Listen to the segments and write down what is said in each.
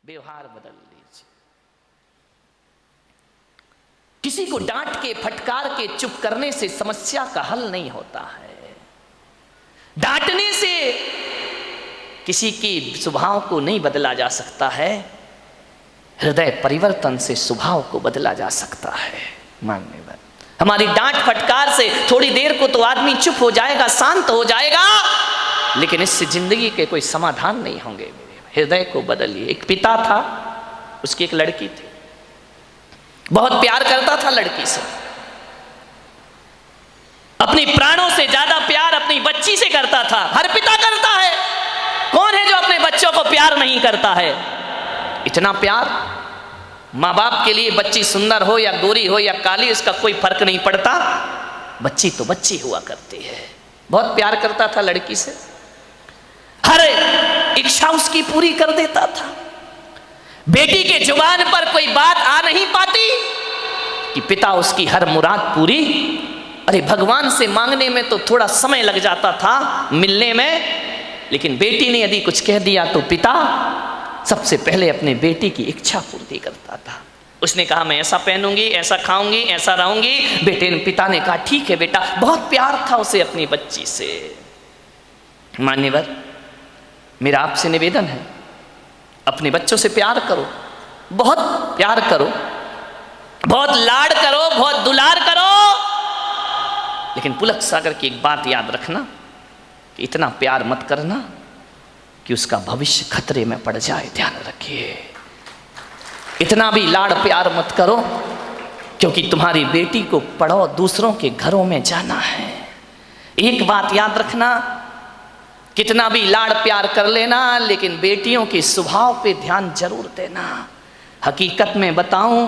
व्यवहार बदल लीजिए। किसी को डांट के, फटकार के, चुप करने से समस्या का हल नहीं होता है। डांटने से किसी की स्वभाव को नहीं बदला जा सकता है। हृदय परिवर्तन से स्वभाव को बदला जा सकता है। मानने वाले, हमारी डांट फटकार से थोड़ी देर को तो आदमी चुप हो जाएगा, शांत हो जाएगा, लेकिन इससे जिंदगी के कोई समाधान नहीं होंगे। मेरे हृदय को बदलिए। एक पिता था, उसकी एक लड़की थी, बहुत प्यार करता था लड़की से, अपनी प्राणों से ज्यादा प्यार अपनी बच्ची से करता था। हर पिता करता है, कौन है जो अपने बच्चों को प्यार नहीं करता है? इतना प्यार माँ बाप के लिए, बच्ची सुंदर हो या गोरी हो या काली, इसका कोई फर्क नहीं पड़ता, बच्ची तो बच्ची हुआ करती है। बहुत प्यार करता था लड़की से, हर इच्छा उसकी पूरी कर देता था। बेटी के जुबान पर कोई बात आ नहीं पाती कि पिता उसकी हर मुराद पूरी। अरे भगवान से मांगने में तो थोड़ा समय लग जाता था, मिलने में, लेकिन बेटी ने यदि कुछ कह दिया तो पिता सबसे पहले अपने बेटी की इच्छा पूर्ति करता था। उसने कहा मैं ऐसा पहनूंगी, ऐसा खाऊंगी, ऐसा रहूंगी। पिता ने कहा ठीक है बेटा। बहुत प्यार था उसे अपनी बच्ची से। मान्यवर, मेरा आपसे निवेदन है, अपने बच्चों से प्यार करो, बहुत प्यार करो, बहुत लाड करो, बहुत दुलार करो, लेकिन पुलक सागर की एक बात याद रखना कि इतना प्यार मत करना कि उसका भविष्य खतरे में पड़ जाए। ध्यान रखिए, इतना भी लाड़ प्यार मत करो, क्योंकि तुम्हारी बेटी को पढ़ो, दूसरों के घरों में जाना है। एक बात याद रखना, कितना भी लाड़ प्यार कर लेना, लेकिन बेटियों के स्वभाव पे ध्यान जरूर देना। हकीकत में बताऊं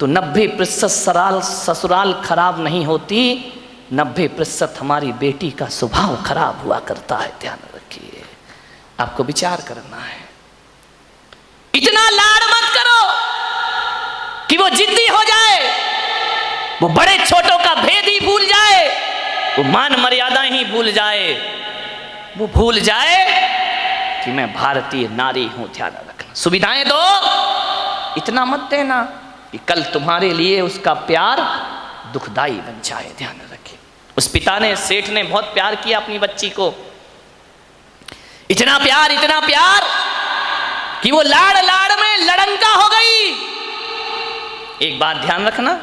तो 90% ससुराल खराब नहीं होती, 90% हमारी बेटी का स्वभाव खराब हुआ करता है। ध्यान रखिए, आपको विचार करना है। इतना लाड़ मत करो कि वो जिद्दी हो जाए, वो बड़े छोटों का भेद ही भूल जाए, वो मान मर्यादा ही भूल जाए, वो भूल जाए कि मैं भारतीय नारी हूं। ध्यान रखना, सुविधाएं दो, इतना मत देना कि कल तुम्हारे लिए उसका प्यार दुखदाई बन जाए। ध्यान रखिए, उस पिता ने, सेठ ने बहुत प्यार किया अपनी बच्ची को, इतना प्यार कि वो लाड़ लाड़ में लड़ंका हो गई। एक बात ध्यान रखना,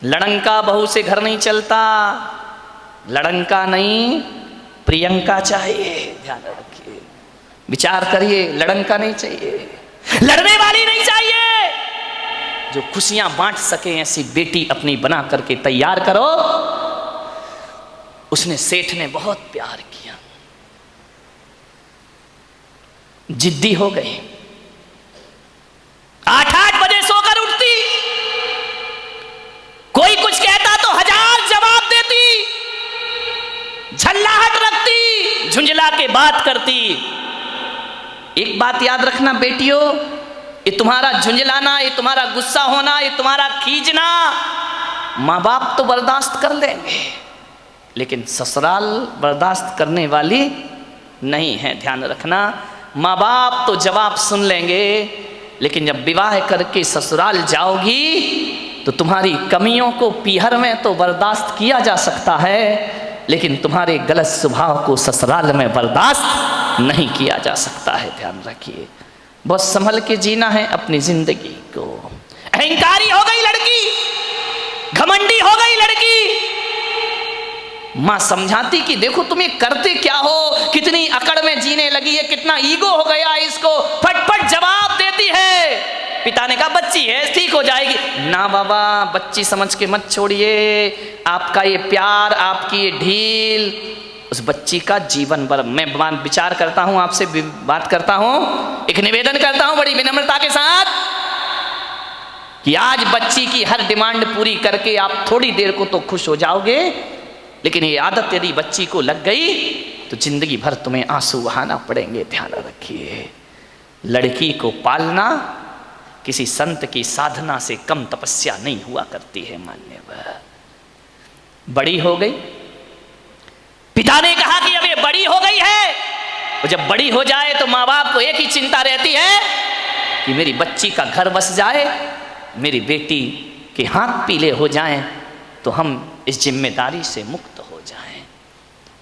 लड़ंका बहू से घर नहीं चलता, लड़ंका नहीं प्रियंका चाहिए। ध्यान रखिए, विचार करिए, लड़ंका नहीं चाहिए, लड़ने वाली नहीं चाहिए, जो खुशियां बांट सके ऐसी बेटी अपनी बना करके तैयार करो। उसने, सेठ ने बहुत प्यार किया, जिद्दी हो गई, 8-8 बजे सोकर उठती, कोई कुछ कहता तो 1000 जवाब देती, झल्लाहट रखती, झुंझला के बात करती। एक बात याद रखना बेटियों, ये तुम्हारा झुंझलाना, ये तुम्हारा गुस्सा होना, ये तुम्हारा खींचना माँ बाप तो बर्दाश्त कर लेंगे, लेकिन ससुराल बर्दाश्त करने वाली नहीं है। ध्यान रखना, माँ बाप तो जवाब सुन लेंगे, लेकिन जब विवाह करके ससुराल जाओगी तो तुम्हारी कमियों को पीहर में तो बर्दाश्त किया जा सकता है, लेकिन तुम्हारे गलत स्वभाव को ससुराल में बर्दाश्त नहीं किया जा सकता है। ध्यान रखिए, बहुत संभल के जीना है अपनी जिंदगी को। अहंकारी हो गई लड़की, घमंडी हो गई लड़की, मां समझाती कि देखो तुम ये करते क्या हो, कितनी अकड़ में जीने लगी है, कितना ईगो हो गया इसको, फटफट जवाब देती है। पिता ने कहा बच्ची है, ठीक हो जाएगी। ना बाबा, बच्ची समझ के मत छोड़िए, आपका ये प्यार, आपकी ये ढील उस बच्ची का जीवन भर। मैं विचार करता हूं, आपसे बात करता हूं, एक निवेदन करता हूं बड़ी विनम्रता के साथ कि आज बच्ची की हर डिमांड पूरी करके आप थोड़ी देर को तो खुश हो जाओगे, लेकिन ये आदत यदि बच्ची को लग गई तो जिंदगी भर तुम्हें आंसू बहाना पड़ेंगे। ध्यान रखिए, लड़की को पालना किसी संत की साधना से कम तपस्या नहीं हुआ करती है। मान्यवर, बड़ी हो गई, पिता ने कहा कि अब ये बड़ी हो गई है, और जब बड़ी हो जाए तो माँ बाप को एक ही चिंता रहती है कि मेरी बच्ची का घर बस जाए, मेरी बेटी के हाथ पीले हो जाएं, तो हम इस जिम्मेदारी से मुक्त हो जाएं।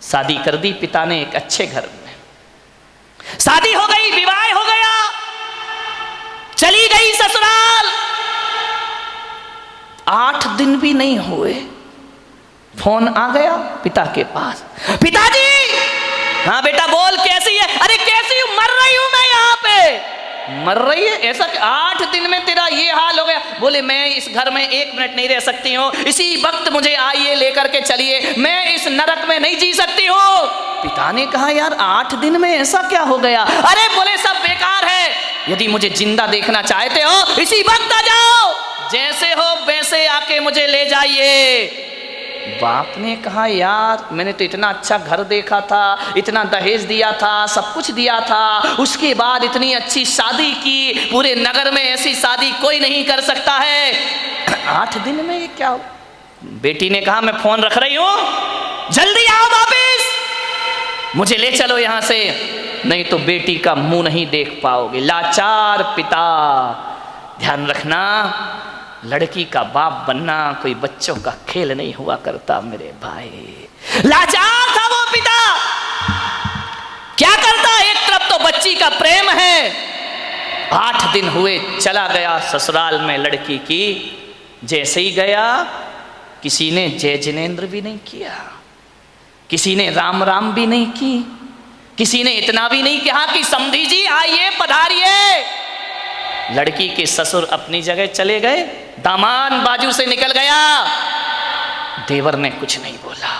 शादी कर दी पिता ने एक अच्छे घर में, शादी हो गई, विवाह हो गया, चली गई ससुराल। 8 दिन भी नहीं हुए, फोन आ गया पिता के पास, पिताजी। हाँ बेटा बोल, कैसी है? अरे कैसी हूं, मर रही हूं मैं यहाँ पे। मर रही है? ऐसा 8 दिन में तेरा ये हाल हो गया? बोले मैं इस घर में 1 मिनट नहीं रह सकती हूँ, इसी वक्त मुझे आइए लेकर के चलिए, मैं इस नरक में नहीं जी सकती हूँ। पिता ने कहा यार 8 दिन में ऐसा क्या हो गया? अरे बोले सब बेकार है, यदि मुझे जिंदा देखना चाहते हो इसी वक्त आ जाओ, जैसे हो वैसे आके मुझे ले जाइए। बाप ने कहा यार मैंने तो इतना अच्छा घर देखा था, इतना दहेज दिया था, सब कुछ दिया था, उसके बाद इतनी अच्छी शादी की, पूरे नगर में ऐसी शादी कोई नहीं कर सकता है, 8 दिन में ये क्या हो? बेटी ने कहा मैं फोन रख रही हूं, जल्दी आओ वापिस, मुझे ले चलो यहां से, नहीं तो बेटी का मुंह नहीं देख पाओगे। लाचार पिता। ध्यान रखना, लड़की का बाप बनना कोई बच्चों का खेल नहीं हुआ करता मेरे भाई। लाचार था वो पिता, क्या करता? एक तरफ तो बच्ची का प्रेम है, 8 दिन हुए चला गया ससुराल में लड़की की। जैसे ही गया किसी ने जय जिनेंद्र भी नहीं किया, किसी ने राम राम भी नहीं की, किसी ने इतना भी नहीं कहा कि समधी जी आइए पधारिए। लड़की के ससुर अपनी जगह चले गए, दामाद बाजू से निकल गया, देवर ने कुछ नहीं बोला।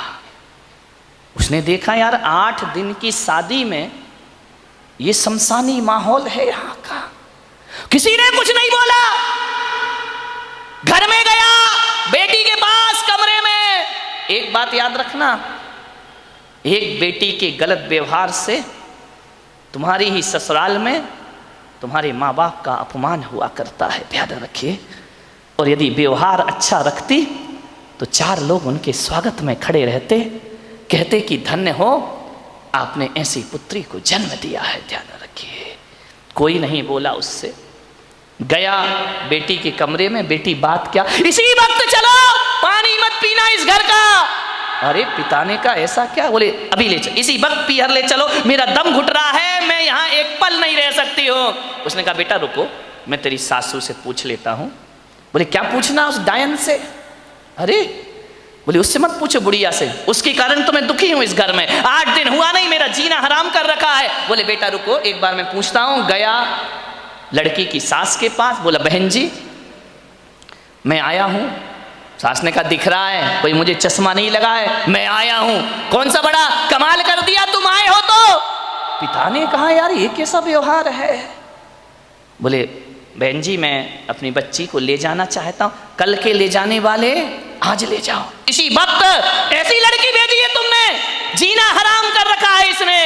उसने देखा यार 8 दिन की शादी में ये शमशानी माहौल है यहाँ का, किसी ने कुछ नहीं बोला। घर में गया, बेटी के पास कमरे में। एक बात याद रखना, एक बेटी के गलत व्यवहार से तुम्हारी ही ससुराल में तुम्हारे माँ बाप का अपमान हुआ करता है, ध्यान रखिए। और यदि व्यवहार अच्छा रखती तो 4 लोग उनके स्वागत में खड़े रहते, कहते कि धन्य हो आपने ऐसी पुत्री को जन्म दिया है, ध्यान रखिए। कोई नहीं बोला उससे। गया बेटी के कमरे में, बेटी बात क्या, इसी वक्त चलो, पानी मत पीना इस घर का। अरे पिता ने कहा ऐसा क्या? बोले अभी ले चलो, इसी वक्त पीहर ले चलो, मेरा दम घुट रहा है, मैं यहाँ एक पल नहीं रह सकती हूँ। उसने कहा बेटा रुको, मैं तेरी सासू से पूछ लेता हूँ। बोले क्या पूछना उस डायन से? अरे बोले उससे मत पूछो, बुढ़िया से, उसके कारण तो मैं दुखी हूँ इस घर में, 8 दिन हुआ नहीं, मेरा जीना हराम कर रखा है। बोले बेटा रुको एक बार मैं पूछता हूँ। गया लड़की की सास के पास, बोला बहन जी मैं आया हूँ। सास ने कहा दिख रहा है, कोई मुझे चश्मा नहीं लगा है, मैं आया हूं, कौन सा बड़ा कमाल कर दिया तुम आए हो तो। पिता ने कहा यार ये कैसा व्यवहार है? बोले बहन जी मैं अपनी बच्ची को ले जाना चाहता हूं, कल के ले जाने वाले आज ले जाओ, इसी वक्त। ऐसी लड़की भेजी है तुमने, जीना हराम कर रखा है इसने,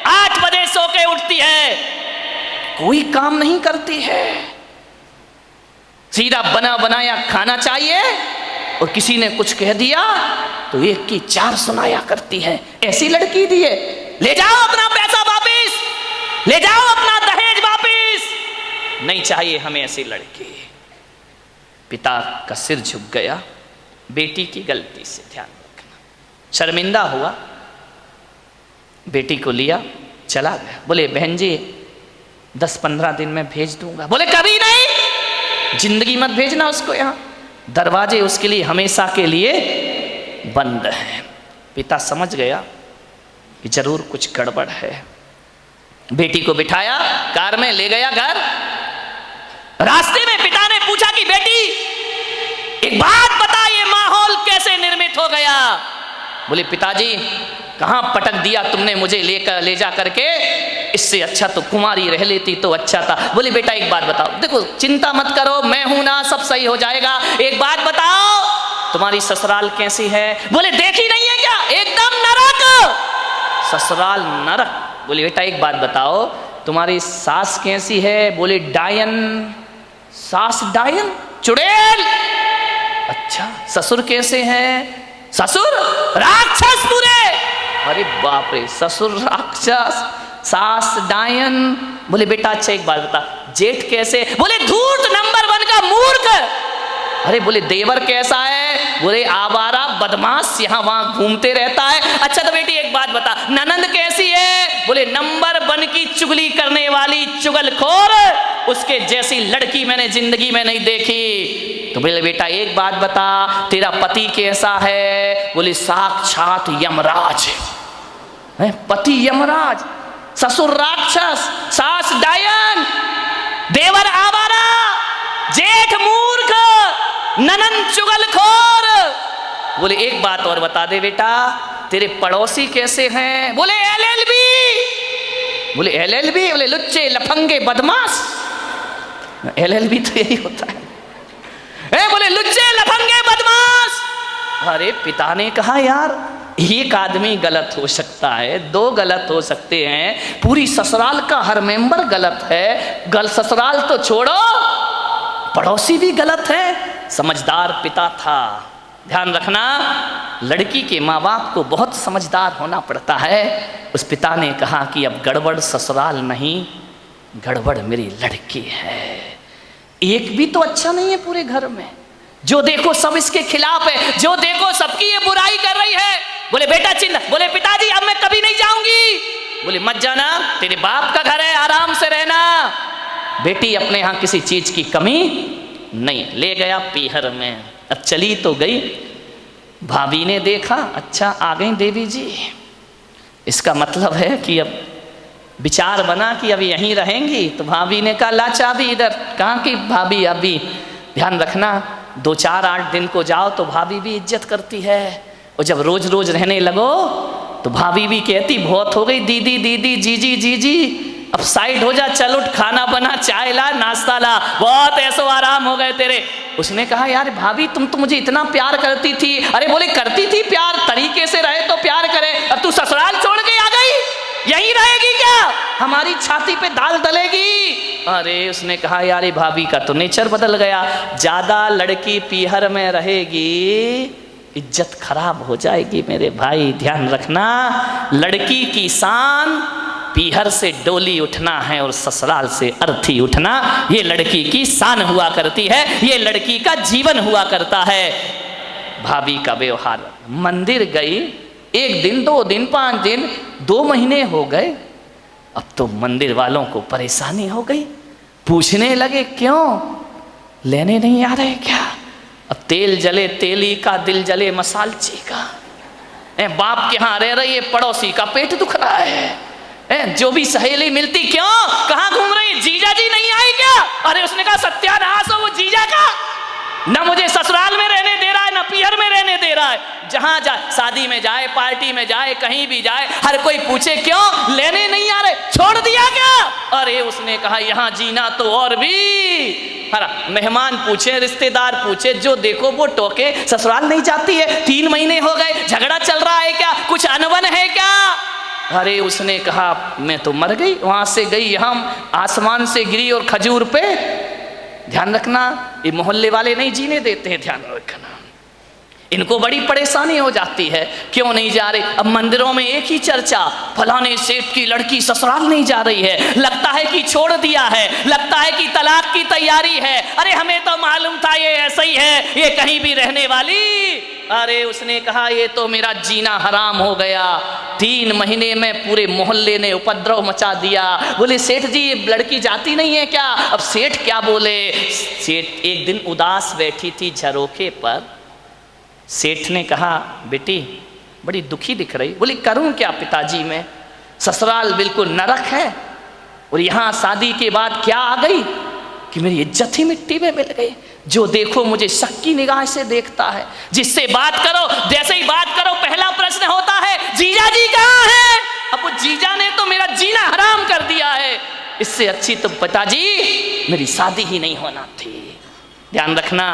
8 बजे सो के उठती है, कोई काम नहीं करती है, सीधा बना बनाया खाना चाहिए, और किसी ने कुछ कह दिया तो 1 की 4 सुनाया करती है। ऐसी लड़की दी है, ले जाओ अपना पैसा वापिस, ले जाओ अपना दहेज वापिस, नहीं चाहिए हमें ऐसी लड़की। पिता का सिर झुक गया बेटी की गलती से, ध्यान रखना, शर्मिंदा हुआ, बेटी को लिया चला गया। बोले बहन जी 10-15 दिन में भेज दूंगा। बोले कभी नहीं, जिंदगी मत भेजना उसको यहाँ, दरवाजे उसके लिए हमेशा के लिए बंद हैं। पिता समझ गया कि जरूर कुछ गड़बड़ है। बेटी को बिठाया, कार में ले गया घर। रास्ते में पिता ने पूछा कि बेटी एक बात बता, ये माहौल कैसे निर्मित हो गया? बोले पिताजी कहाँ पटक दिया तुमने मुझे ले जा करके, इससे अच्छा तो कुमारी रह लेती तो अच्छा था। बोले बेटा एक बात बताओ, देखो चिंता मत करो, मैं हूं ना, सब सही हो जाएगा, एक बात बताओ तुम्हारी ससुराल कैसी है? बोले देखी नहीं है क्या, एकदम नरक, ससुराल नरक। बोले बेटा एक बात बताओ तुम्हारी सास कैसी है? बोले डायन। सास डायन, चुड़ैल। अच्छा ससुर कैसे हैं? ससुर राक्षस पूरे। अरे बाप रे, ससुर राक्षस, सास डायन। बोले बेटा अच्छा एक बात बता, जेठ कैसे? बोले धूर्त नंबर 1 का मूर्ख। अरे बोले देवर कैसा है? बोले आवारा बदमाश, यहाँ वहां घूमते रहता है। अच्छा तो बेटी एक बात बता, ननंद कैसी है? बोले नंबर 1 की चुगली करने वाली चुगलखोर, उसके जैसी लड़की मैंने जिंदगी में नहीं देखी। तो बोले बेटा एक बात बता, तेरा पति कैसा है? बोले साक्षात यमराज है। पति यमराज, ससुर राक्षस, सास डायन, देवर आवारा, जेठ मूर्ख, ननंद चुगलखोर। बोले एक बात और बता दे बेटा, तेरे पड़ोसी कैसे हैं? बोले LLB। बोले LLB? बोले लुच्चे लफंगे बदमाश। LLB तो यही होता है। बोले लुच्चे लफंगे बदमाश। अरे पिता ने कहा यार एक आदमी गलत हो सकता है, 2 गलत हो सकते हैं, पूरी ससुराल का हर मेंबर गलत है। ससुराल तो छोड़ो, पड़ोसी भी गलत है। समझदार पिता था। ध्यान रखना, लड़की के माँ बाप को बहुत समझदार होना पड़ता है। उस पिता ने कहा कि अब गड़बड़ ससुराल नहीं, गड़बड़ मेरी लड़की है। एक भी तो अच्छा नहीं है पूरे घर में, जो देखो सब इसके खिलाफ है, जो देखो सबकी ये बुराई कर रही है। बोले बेटा चिंता, बोले पिताजी अब मैं कभी नहीं जाऊंगी। बोले मत जाना, तेरे बाप का घर है, आराम से रहना। बेटी अपने यहाँ किसी चीज की कमी नहीं। ले गया पीहर में। अब चली तो गई, भाभी ने देखा अच्छा आ गई देवी जी, इसका मतलब है कि अब विचार बना कि अब यहीं रहेंगी। तो भाभी ने कहा ला चाबी इधर। कहाँ की भाभी? अभी ध्यान रखना 2-4-8 दिन को जाओ तो भाभी भी इज्जत करती है, और जब रोज रोज रहने लगो तो भाभी भी कहती बहुत हो गई दीदी दीदी, जीजी जीजी, अब साइड हो जा, चल उठ, खाना बना, चाय ला, नाश्ता ला, बहुत ऐसो आराम हो गए तेरे। उसने कहा यार भाभी तुम तो मुझे इतना प्यार करती थी। अरे बोले करती थी प्यार, तरीके से रहे तो प्यार करे, अब तू ससुराल छोड़ के आ गई, यहीं रहेगी क्या? हमारी छाती पे दाल दलेगी। अरे उसने कहा यार भाभी का तो नेचर बदल गया, ज्यादा लड़की पीहर में रहेगी इज्जत खराब हो जाएगी मेरे भाई। ध्यान रखना, लड़की की शान पीहर से डोली उठना है और ससुराल से अर्थी उठना, ये लड़की की शान हुआ करती है, ये लड़की का जीवन हुआ करता है। भाभी का व्यवहार, मंदिर गई 1 दिन 2 दिन 5 दिन 2 महीने हो गए, अब तो मंदिर वालों को परेशानी हो गई, पूछने लगे क्यों लेने नहीं आ रहे क्या? अब तेल जले तेली का, दिल जले मसालची का। बाप के यहाँ रह रही है, पड़ोसी का पेट दुख रहा है। जो भी सहेली मिलती क्यों कहाँ घूम रही, जीजा जी नहीं आए क्या? अरे उसने कहा सत्यानाश हो वो जीजा का, ना मुझे ससुराल में रहने दे रहा है ना पीहर में रहने दे रहा है। जहां जाए, शादी में जाए, पार्टी में जाए, कहीं भी जाए, हर कोई पूछे क्यों लेने नहीं आ रहे, छोड़ दिया क्या? अरे उसने कहा यहाँ जीना तो और भी। मेहमान पूछे, रिश्तेदार पूछे, जो देखो वो टोके, ससुराल नहीं जाती है, 3 महीने हो गए, झगड़ा चल रहा है क्या, कुछ अनबन है क्या? अरे उसने कहा मैं तो मर गई, वहां से गई यहाँ, आसमान से गिरी और खजूर पे। ध्यान रखना, ये मोहल्ले वाले नहीं जीने देते हैं, ध्यान रखना, इनको बड़ी परेशानी हो जाती है, क्यों नहीं जा रहे? अब मंदिरों में एक ही चर्चा, फलाने सेठ की लड़की ससुराल नहीं जा रही है, लगता है कि छोड़ दिया है, लगता है कि तलाक की तैयारी है। अरे हमें तो मालूम था ये ऐसा ही है, ये कहीं भी रहने वाली। अरे उसने कहा ये तो मेरा जीना हराम हो गया, 3 महीने में पूरे मोहल्ले ने उपद्रव मचा दिया। बोले सेठ जी ये लड़की जाती नहीं है क्या? अब सेठ क्या बोले? सेठ एक दिन उदास बैठी थी झरोखे पर, सेठ ने कहा बेटी बड़ी दुखी दिख रही। बोली करूं क्या पिताजी, मैं ससुराल बिल्कुल नरक है, और यहाँ शादी के बाद क्या आ गई कि मेरी इज्जत ही मिट्टी में मिल गई। जो देखो मुझे शक की निगाह से देखता है, जिससे बात करो जैसे ही बात करो पहला प्रश्न होता है जीजा जी कहाँ है? अब वो जीजा ने तो मेरा जीना हराम कर दिया है, इससे अच्छी तो पिताजी मेरी शादी ही नहीं होना थी। ध्यान रखना,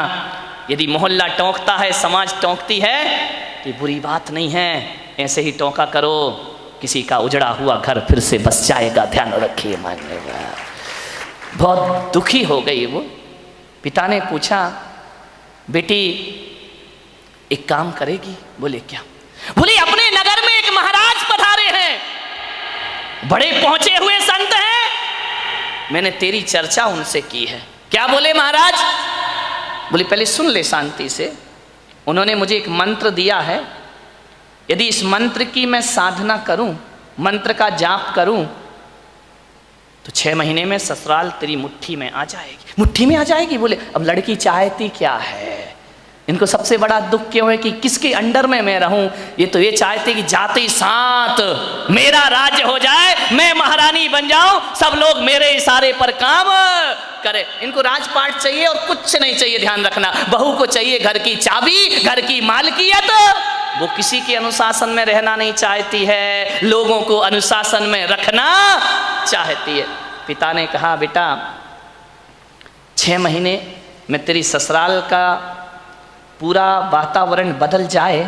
यदि मोहल्ला टोंकता है, समाज टोंकती है, तो बुरी बात नहीं है, ऐसे ही टोंका करो, किसी का उजड़ा हुआ घर फिर से बस जाएगा। ध्यान रखिए मान्यवर। बहुत दुखी हो गई वो। पिता ने पूछा बेटी एक काम करेगी? बोले क्या? बोले अपने नगर में एक महाराज पधारे हैं, बड़े पहुंचे हुए संत हैं, मैंने तेरी चर्चा उनसे की है। क्या बोले महाराज? बोले पहले सुन ले शांति से। उन्होंने मुझे एक मंत्र दिया है, यदि इस मंत्र की मैं साधना करूं, मंत्र का जाप करूं, तो 6 महीने में ससुराल तेरी मुट्ठी में आ जाएगी। मुट्ठी में आ जाएगी? बोले अब लड़की चाहती क्या है? इनको सबसे बड़ा दुख क्यों है कि किसके अंडर में मैं रहूं? ये तो ये चाहते कि जाते ही साथ मेरा राज्य हो जाए, मैं महारानी बन जाऊं, सब लोग मेरे इशारे पर काम करे। इनको राजपाट चाहिए और कुछ नहीं चाहिए। ध्यान रखना, बहू को चाहिए घर की चाबी, घर की मालकियत। वो किसी के अनुशासन में रहना नहीं चाहती है, लोगों को अनुशासन में रखना चाहती है। पिता ने कहा बेटा 6 महीने में तेरी ससुराल का पूरा वातावरण बदल जाए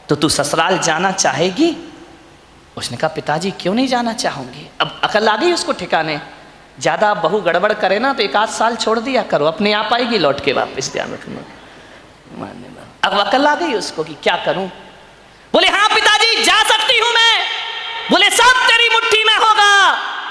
तो तू ससुराल जाना चाहेगी? उसने कहा पिताजी क्यों नहीं जाना चाहूंगी। अब अकल आ गई उसको ठिकाने। ज़्यादा बहू गड़बड़ करे ना तो 1 आध साल छोड़ दिया करो, अपने आप आएगी लौट के वापस। ध्यान रखना। अब अकल आ गई उसको कि क्या करूं। बोले हाँ पिताजी जा सकती हूं मैं। बोले सब तेरी मुट्ठी में होगा।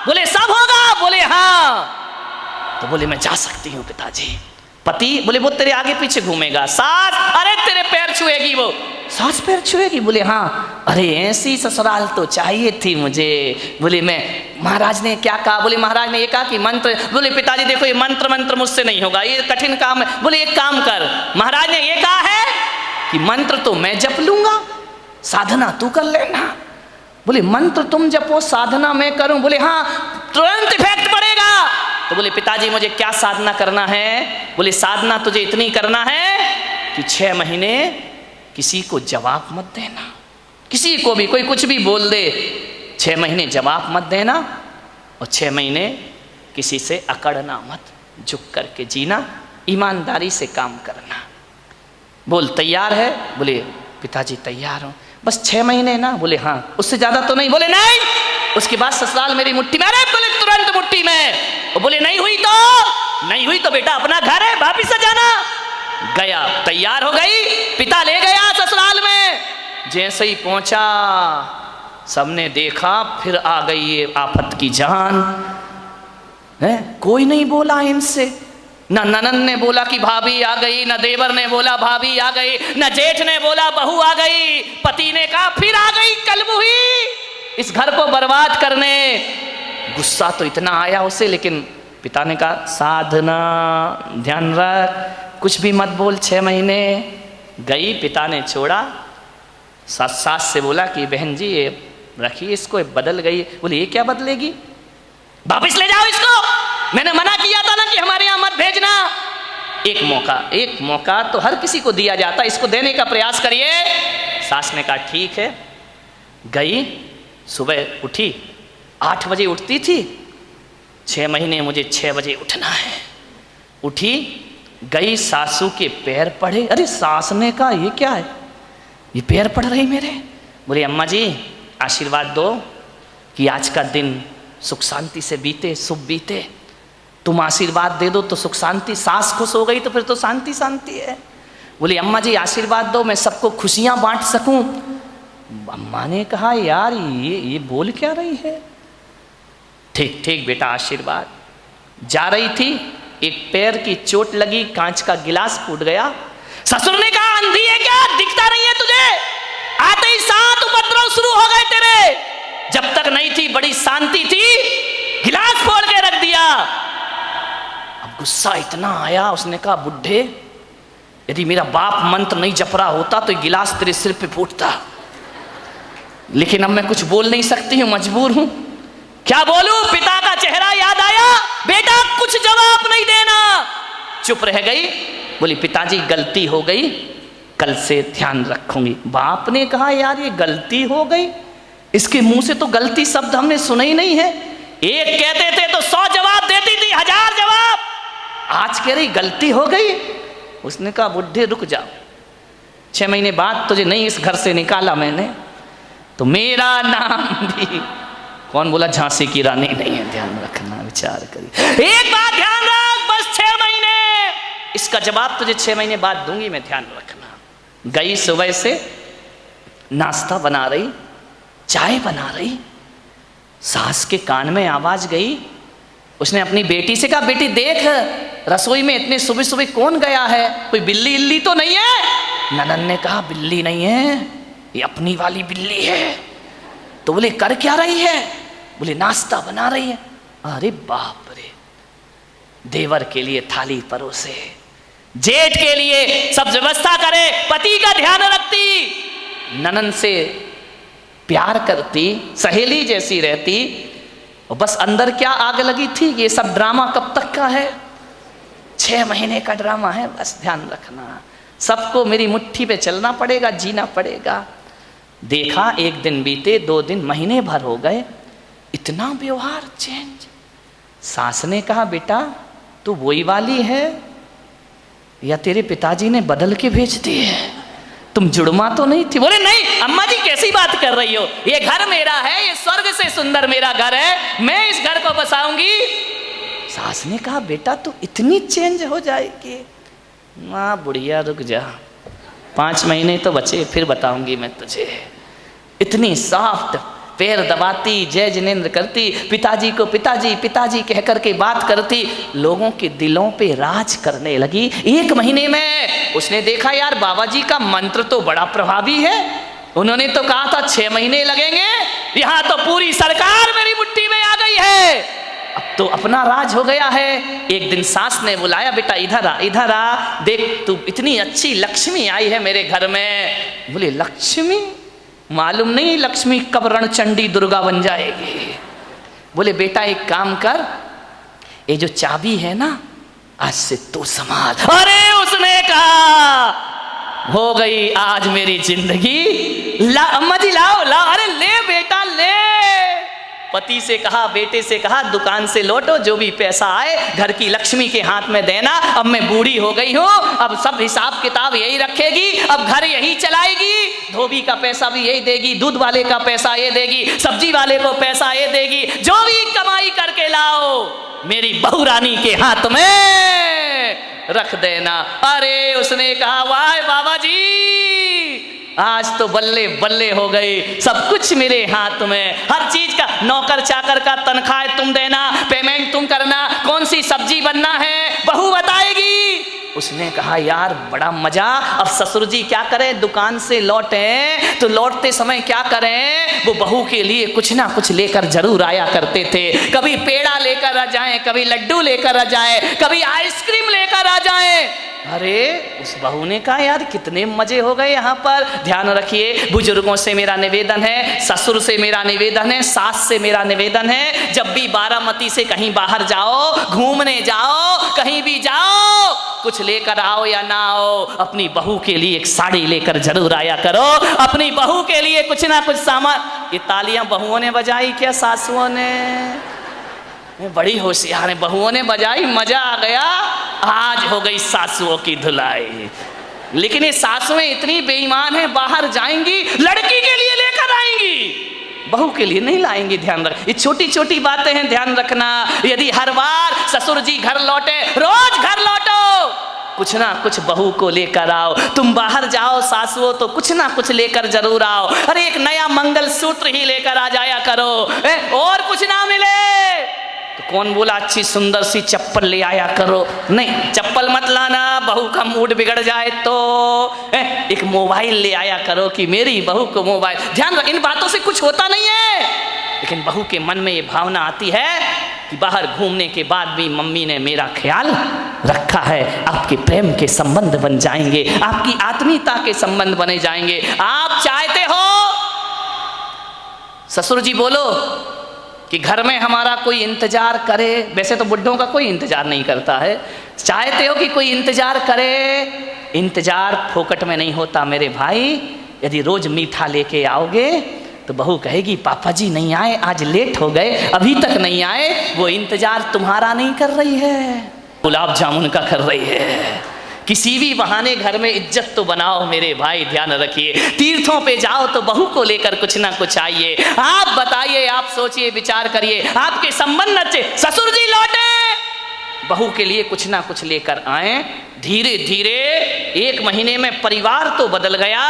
बोले सब होगा? बोले हाँ। तो बोले मैं जा सकती हूं पिताजी। पति? बोले वो तेरे आगे पीछे घूमेगा। सास? अरे तेरे पैर छुएगी वो। सास पैर छुएगी? बोले हाँ। अरे ऐसी ससुराल तो चाहिए थी मुझे। बोले मैं, महाराज ने क्या कहा? बोले महाराज ने ये कहा कि मंत्र। बोले पिताजी देखो ये मंत्र मुझसे नहीं होगा, ये कठिन काम है। बोले एक काम कर, महाराज ने ये कहा है कि मंत्र तो मैं जप लूंगा, साधना तू कर लेना। बोले मंत्र तुम जपो, साधना मैं करूं? बोले हाँ, तुरंत इफेक्ट पड़ेगा। तो बोले पिताजी मुझे क्या साधना करना है? बोले साधना तुझे इतनी करना है कि 6 महीने किसी को जवाब मत देना, किसी को भी कोई कुछ भी बोल दे, 6 महीने जवाब मत देना, और 6 महीने किसी से अकड़ना मत, झुक करके जीना, ईमानदारी से काम करना। बोल तैयार है? बोले पिताजी तैयार हूँ, बस 6 महीने ना। बोले हाँ, उससे ज़्यादा तो नहीं? बोले नहीं, उसके बाद ससुराल मेरी मुट्ठी में। अरे बोले तुरंत मुट्ठी में। बोले नहीं हुई तो बेटा अपना घर है, वापिस से जाना। गया, तैयार हो गई, पिता ले गया ससुराल में। जैसे ही पहुंचा सबने देखा, फिर आ गई ये आफत की जान है। कोई नहीं बोला इनसे, न ननन ने बोला कि भाभी आ गई, न देवर ने बोला भाभी आ गई, न जेठ ने बोला बहू आ गई। पति ने कहा फिर आ गई कलमुही इस घर को बर्बाद करने। गुस्सा तो इतना आया उसे, लेकिन पिता ने कहा साधना, ध्यान रख, कुछ भी मत बोल। 6 महीने गई, पिता ने छोड़ा। सास से बोला कि बहन जी ये रखिए इसको, बदल गई। बोले ये क्या बदलेगी, वापिस ले जाओ इसको, मैंने मना किया था ना कि हमारे यहाँ मत भेजना। एक मौका तो हर किसी को दिया जाता, इसको देने का प्रयास करिए। सास ने कहा ठीक है। गई, सुबह उठी, 8 बजे उठती थी, 6 महीने मुझे 6 बजे उठना है। उठी, गई, सासू के पैर पड़े। अरे सास ने कहा ये क्या है, ये पैर पड़ रही मेरे। बोले अम्मा जी आशीर्वाद दो कि आज का दिन सुख शांति से बीते, शुभ बीते, तुम आशीर्वाद दे दो तो सुख शांति। सास खुश हो गई तो फिर तो शांति शांति है। बोली अम्मा जी आशीर्वाद दो मैं सबको खुशियां बांट सकूं। अम्मा ने कहा यार ये बोल क्या रही है। ठीक ठीक बेटा आशीर्वाद। जा रही थी, एक पैर की चोट लगी, कांच का गिलास फूट गया। ससुर ने कहा अंधी है क्या, दिखता नहीं है तुझे? आते ही 7 उपद्रव शुरू हो गए तेरे। जब तक नहीं थी बड़ी शांति थी, गिलास फोड़ के रख दिया। अब गुस्सा इतना आया, उसने कहा बुढ़े यदि मेरा बाप मंत्र नहीं जप रहा होता तो गिलास तेरे सिर पे फूटता, लेकिन अब मैं कुछ बोल नहीं सकती हूं, मजबूर हूं। क्या बोलूं? पिता का चेहरा याद आया, बेटा कुछ जवाब नहीं देना। चुप रह गई। बोली पिताजी गलती हो गई, कल से ध्यान रखूंगी। बाप ने कहा यार ये गलती हो गई, इसके मुंह से तो गलती शब्द हमने सुना ही नहीं है। एक कहते थे तो 100 जवाब देती थी, 1000 जवाब। आज कह रही गलती हो गई। उसने कहा बुढ़े रुक जाओ, 6 महीने बाद तुझे नहीं इस घर से निकाला मैंने तो मेरा नाम भी, कौन बोला झांसी की रानी नहीं है। ध्यान रखना, विचार करिए। एक बात ध्यान रख, बस 6 महीने, इसका जवाब तुझे 6 महीने बाद दूंगी मैं, ध्यान रखना। गई, सुबह से नाश्ता बना रही, चाय बना रही, सास के कान में आवाज गई, उसने अपनी बेटी से कहा, बेटी देख रसोई में इतने सुबह सुबह कौन गया है, कोई बिल्ली इल्ली तो नहीं है? ननद ने कहा, बिल्ली नहीं है, ये अपनी वाली बिल्ली है। तो बोले कर क्या रही है? बोले नाश्ता बना रही है। अरे बाप रे, देवर के लिए थाली परोसे, जेठ के लिए सब व्यवस्था करे, पति का ध्यान रखती, ननद से प्यार करती, सहेली जैसी रहती, और बस अंदर क्या आग लगी थी, ये सब ड्रामा कब तक का है? 6 महीने का ड्रामा है, बस ध्यान रखना, सबको मेरी मुट्ठी पे चलना पड़ेगा, जीना पड़ेगा। देखा 1 दिन बीते, 2 दिन, महीने भर हो गए, इतना व्यवहार चेंज। सास ने कहा, बेटा तू वही वाली है या तेरे पिताजी ने बदल के भेज दी है, तुम जुड़मा तो नहीं थी? बोले नहीं अम्मा जी कैसी बात कर रही हो, ये घर मेरा है, ये स्वर्ग से सुंदर मेरा घर है, मैं इस घर को बसाऊंगी। सास ने कहा, बेटा तू इतनी चेंज हो जाएगी? माँ बुढ़िया रुक जा, 5 महीने तो बचे, फिर बताऊंगी मैं तुझे। इतनी सॉफ्ट, पैर दबाती, जय जिनेंद्र करती, पिताजी को पिताजी पिताजी कह करके बात करती, लोगों के दिलों पे राज करने लगी। 1 महीने में उसने देखा यार बाबा जी का मंत्र तो बड़ा प्रभावी है, उन्होंने तो कहा था 6 महीने लगेंगे, यहाँ तो पूरी सरकार मेरी मुट्ठी में आ गई है, अब तो अपना राज हो गया है। एक दिन सास ने बुलाया, बेटा इधर आ, इधर आ, देख तू इतनी अच्छी लक्ष्मी आई है मेरे घर में। बोले लक्ष्मी? मालूम नहीं लक्ष्मी कब रणचंडी दुर्गा बन जाएगी। बोले बेटा एक काम कर, ये जो चाबी है ना, आज से तू संभाल। अरे उसने कहा, हो गई आज मेरी जिंदगी। ला अम्मा जी लाओ लाओ, अरे ले बेटा ले। पति से कहा, बेटे से कहा, दुकान से लौटो, जो भी पैसा आए घर की लक्ष्मी के हाथ में देना, अब मैं बूढ़ी हो गई हूँ, अब सब हिसाब किताब यही रखेगी, अब घर यही चलाएगी, धोबी का पैसा भी यही देगी, दूध वाले का पैसा ये देगी, सब्जी वाले को पैसा ये देगी, जो भी कमाई करके लाओ मेरी बहू रानी के हाथ में रख देना। अरे उसने कहा, वाह बाबा जी, आज तो बल्ले बल्ले हो गई, सब कुछ मेरे हाथ में, हर चीज का, नौकर चाकर का तनख्वाह तुम देना, पेमेंट तुम करना, कौन सी सब्जी बनना है बहू बताएगी। उसने कहा यार बड़ा मजा। अब ससुर जी क्या करें, दुकान से लौटे तो लौटते समय क्या करें, वो बहू के लिए कुछ ना कुछ लेकर जरूर आया करते थे। कभी पेड़ा लेकर आ जाए, कभी लड्डू लेकर आ जाए, कभी आइसक्रीम लेकर आ जाए। अरे उस बहू ने कहा यार कितने मजे हो गए यहाँ पर। ध्यान रखिए, बुजुर्गों से मेरा निवेदन है, ससुर से मेरा निवेदन है, सास से मेरा निवेदन है, जब भी बारामती से कहीं बाहर जाओ, घूमने जाओ, कहीं भी जाओ, कुछ लेकर आओ या ना आओ, अपनी बहू के लिए एक साड़ी लेकर जरूर आया करो, अपनी बहू के लिए कुछ ना कुछ सामान। ये तालियां बहुओं ने बजाई क्या सासुओं ने? बड़ी होशियार है, बहुओं ने बजाई, मजा आ गया। आज हो गई सासुओं की धुलाई। लेकिन ये सासुएं इतनी बेईमान है, बाहर जाएंगी लड़की के लिए लेकर आएंगी, बहू के लिए नहीं लाएंगी। ध्यान रख, ये छोटी छोटी बातें हैं, ध्यान रखना। यदि हर बार ससुर जी घर लौटे, रोज घर लौटो, कुछ ना कुछ बहू को लेकर आओ। तुम बाहर जाओ सासुओं तो कुछ ना कुछ लेकर जरूर आओ। अरे एक नया मंगल सूत्र ही लेकर आ जाया करो, और कुछ ना मिले तो कौन बोला अच्छी सुंदर सी चप्पल ले आया करो, नहीं चप्पल मत लाना, बहू का मूड बिगड़ जाए तो। एक मोबाइल ले आया करो कि मेरी बहू को मोबाइल। ध्यान रख, इन बातों से कुछ होता नहीं है, लेकिन बहू के मन में ये भावना आती है कि बाहर घूमने के बाद भी मम्मी ने मेरा ख्याल रखा है। आपके प्रेम के संबंध बन जाएंगे, आपकी आत्मीयता के संबंध बने जाएंगे। आप चाहते हो ससुर जी बोलो कि घर में हमारा कोई इंतजार करे, वैसे तो बुढ़ों का कोई इंतजार नहीं करता है, चाहते हो कि कोई इंतजार करे। इंतजार फोकट में नहीं होता मेरे भाई। यदि रोज मीठा लेके आओगे तो बहू कहेगी पापा जी नहीं आए, आज लेट हो गए, अभी तक नहीं आए। वो इंतजार तुम्हारा नहीं कर रही है, गुलाब जामुन का कर रही है। किसी भी बहाने घर में इज्जत तो बनाओ मेरे भाई, ध्यान रखिए। तीर्थों पे जाओ तो बहू को लेकर कुछ ना कुछ आइए। आप बताइए, आप सोचिए, विचार करिए, आपके संबंध अच्छे, ससुर जी लौटे, बहू के लिए कुछ ना कुछ लेकर आए। धीरे धीरे 1 महीने में परिवार तो बदल गया,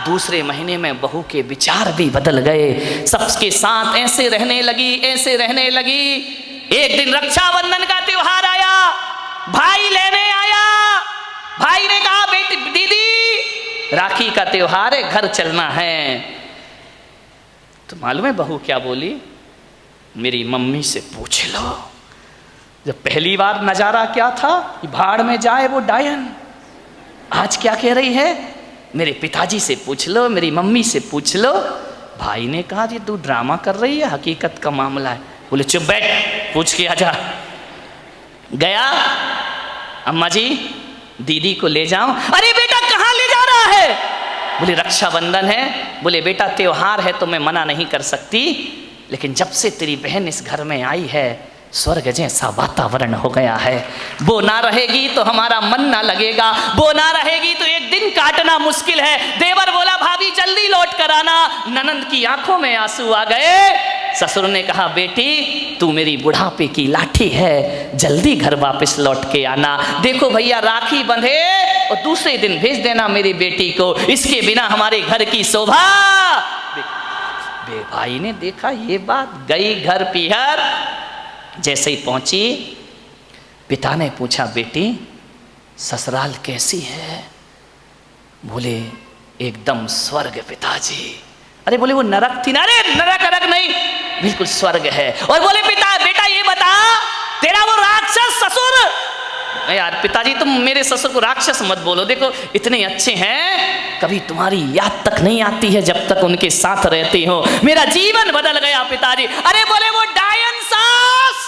दूसरे महीने में बहू के विचार भी बदल गए, सबके साथ ऐसे रहने लगी, ऐसे रहने लगी। एक दिन रक्षाबंधन का त्योहार आया, भाई लेने आया। भाई ने कहा बेटी दीदी राखी का त्योहार है, घर चलना है। तो मालूम है बहू क्या बोली? मेरी मम्मी से पूछ लो। जब पहली बार नजारा क्या था, भाड़ में जाए वो डायन, आज क्या कह रही है? मेरे पिताजी से पूछ लो, मेरी मम्मी से पूछ लो। भाई ने कहा ये तू ड्रामा कर रही है, हकीकत का मामला है। बोले चुप बैठ, पूछ के आजा। गया, अम्मा जी दीदी को ले जाऊं। अरे बेटा कहाँ ले जा रहा है? बोले रक्षाबंधन है। बोले बेटा त्योहार है तो मैं मना नहीं कर सकती, लेकिन जब से तेरी बहन इस घर में आई है स्वर्ग जैसा वातावरण हो गया है। वो ना रहेगी तो हमारा मन ना लगेगा, वो ना रहेगी तो एक दिन काटना मुश्किल है। देवर बोला भाभी जल्दी लौट कर आना। ननंद की आंखों में आंसू आ गए। ससुर ने कहा बेटी तू मेरी बुढ़ापे की लाठी है, जल्दी घर वापस लौट के आना। देखो भैया राखी बंधे और दूसरे दिन भेज देना मेरी बेटी को, इसके बिना हमारे घर की शोभा। भाई ने देखा ये बात, गई घर पीहर। जैसे ही पहुंची पिता ने पूछा बेटी ससुराल कैसी है? बोले एकदम स्वर्ग पिताजी। अरे बोले वो नरक थी ना? अरे नरक नरक नहीं, बिल्कुल स्वर्ग है। और बोले पिता बेटा ये बता तेरा वो राक्षस ससुर। यार पिताजी तुम मेरे ससुर को राक्षस मत बोलो, देखो इतने अच्छे हैं, कभी तुम्हारी याद तक नहीं आती है जब तक उनके साथ रहती हो। मेरा जीवन बदल गया पिताजी। अरे बोले वो डायन सास।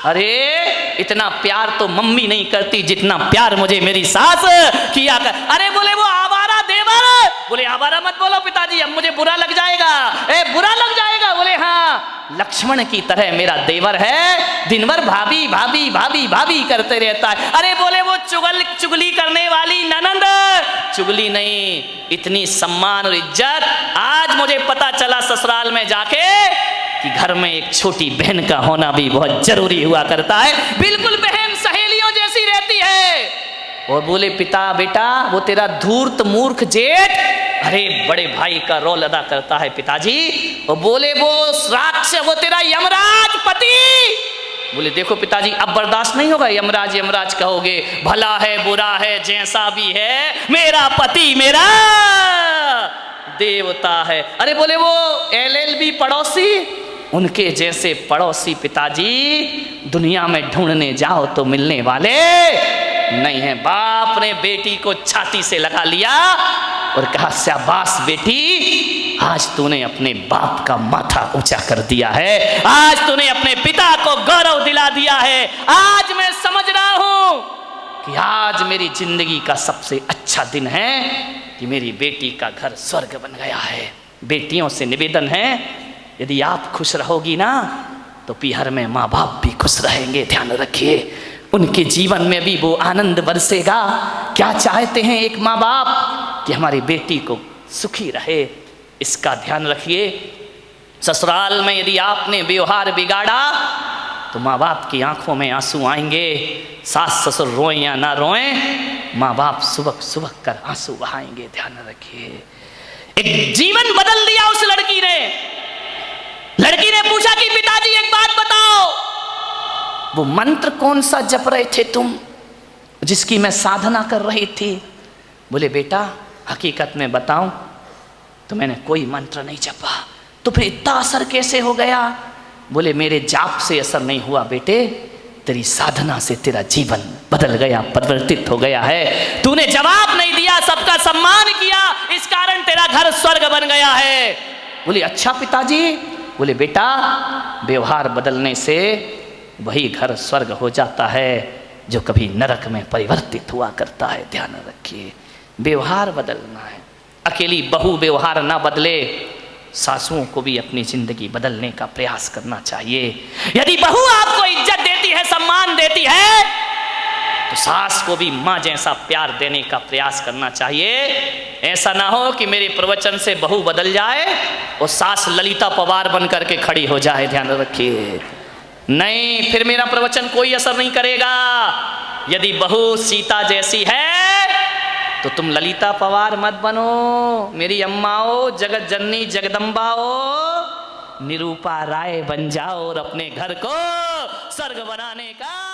अरे इतना प्यार तो मम्मी नहीं करती जितना प्यार मुझे मेरी सास किया कर। अरे बोले वो आवारा देवर। बोले आवारा मत बोलो पिताजी, अब मुझे बुरा लग जाएगा। बुरा लग जाएगा? बोले हाँ लक्ष्मण की तरह मेरा देवर है, दिन भर भाभी भाभी भाभी भाभी करते रहता है। अरे बोले वो चुगली करने वाली ननंद। चुगली नहीं, इतनी सम्मान और इज्जत। आज मुझे पता चला ससुराल में जाके कि घर में एक छोटी बहन का होना भी बहुत जरूरी हुआ करता है। बिल्कुल बहन सहेलियों जैसी रहती है। और बोले पिता बेटा वो तेरा धूर्त मूर्ख जेठ अरे बड़े भाई का रोल अदा करता है पिताजी। और बोले वो राक्षस वो तेरा यमराज पति। बोले देखो पिताजी अब बर्दाश्त नहीं होगा, यमराज यमराज कहोगे, भला है बुरा है जैसा भी है, मेरा पति मेरा देवता है। अरे बोले वो LLB पड़ोसी, उनके जैसे पड़ोसी पिताजी दुनिया में ढूंढने जाओ तो मिलने वाले नहीं है। बाप ने बेटी को छाती से लगा लिया और कहा शाबाश बेटी, आज तूने अपने बाप का माथा ऊंचा कर दिया है, आज तूने अपने पिता को गौरव दिला दिया है। आज मैं समझ रहा हूं कि आज मेरी जिंदगी का सबसे अच्छा दिन है कि मेरी बेटी का घर स्वर्ग बन गया है। बेटियों से निवेदन है यदि आप खुश रहोगी ना तो पीहर में माँ बाप भी खुश रहेंगे। ध्यान रखिए उनके जीवन में भी वो आनंद बरसेगा। क्या चाहते हैं एक माँ बाप कि हमारी बेटी को सुखी रहे, इसका ध्यान रखिए। ससुराल में यदि आपने व्यवहार बिगाड़ा तो माँ बाप की आंखों में आंसू आएंगे। सास ससुर रोएं या ना रोएं, माँ बाप सुबह सुबह कर आंसू बहाएंगे। ध्यान रखिए। एक जीवन बदल दिया उस लड़की ने। लड़की ने पूछा कि पिताजी एक बात बताओ, वो मंत्र कौन सा जप रहे थे तुम जिसकी मैं साधना कर रही थी? बोले बेटा हकीकत में बताऊं तो मैंने कोई मंत्र नहीं जपा। तो फिर इतना असर कैसे हो गया? बोले मेरे जाप से असर नहीं हुआ बेटे, तेरी साधना से तेरा जीवन बदल गया, परिवर्तित हो गया है। तूने जवाब नहीं दिया, सबका सम्मान किया, इस कारण तेरा घर स्वर्ग बन गया है। बोले अच्छा पिताजी। बोले बेटा व्यवहार बदलने से वही घर स्वर्ग हो जाता है जो कभी नरक में परिवर्तित हुआ करता है। ध्यान रखिए व्यवहार बदलना है। अकेली बहू व्यवहार ना बदले, सासुओं को भी अपनी जिंदगी बदलने का प्रयास करना चाहिए। यदि बहू आपको इज्जत देती है, सम्मान देती है, तो सास को भी माँ जैसा प्यार देने का प्रयास करना चाहिए। ऐसा ना हो कि मेरे प्रवचन से बहू बदल जाए और सास ललिता पवार बन करके खड़ी हो जाए। ध्यान रखिए नहीं, फिर मेरा प्रवचन कोई असर नहीं करेगा। यदि बहू सीता जैसी है तो तुम ललिता पवार मत बनो, मेरी अम्माओ, जगत जननी जगदम्बाओ, निरूपा राय बन जाओ और अपने घर को स्वर्ग बनाने का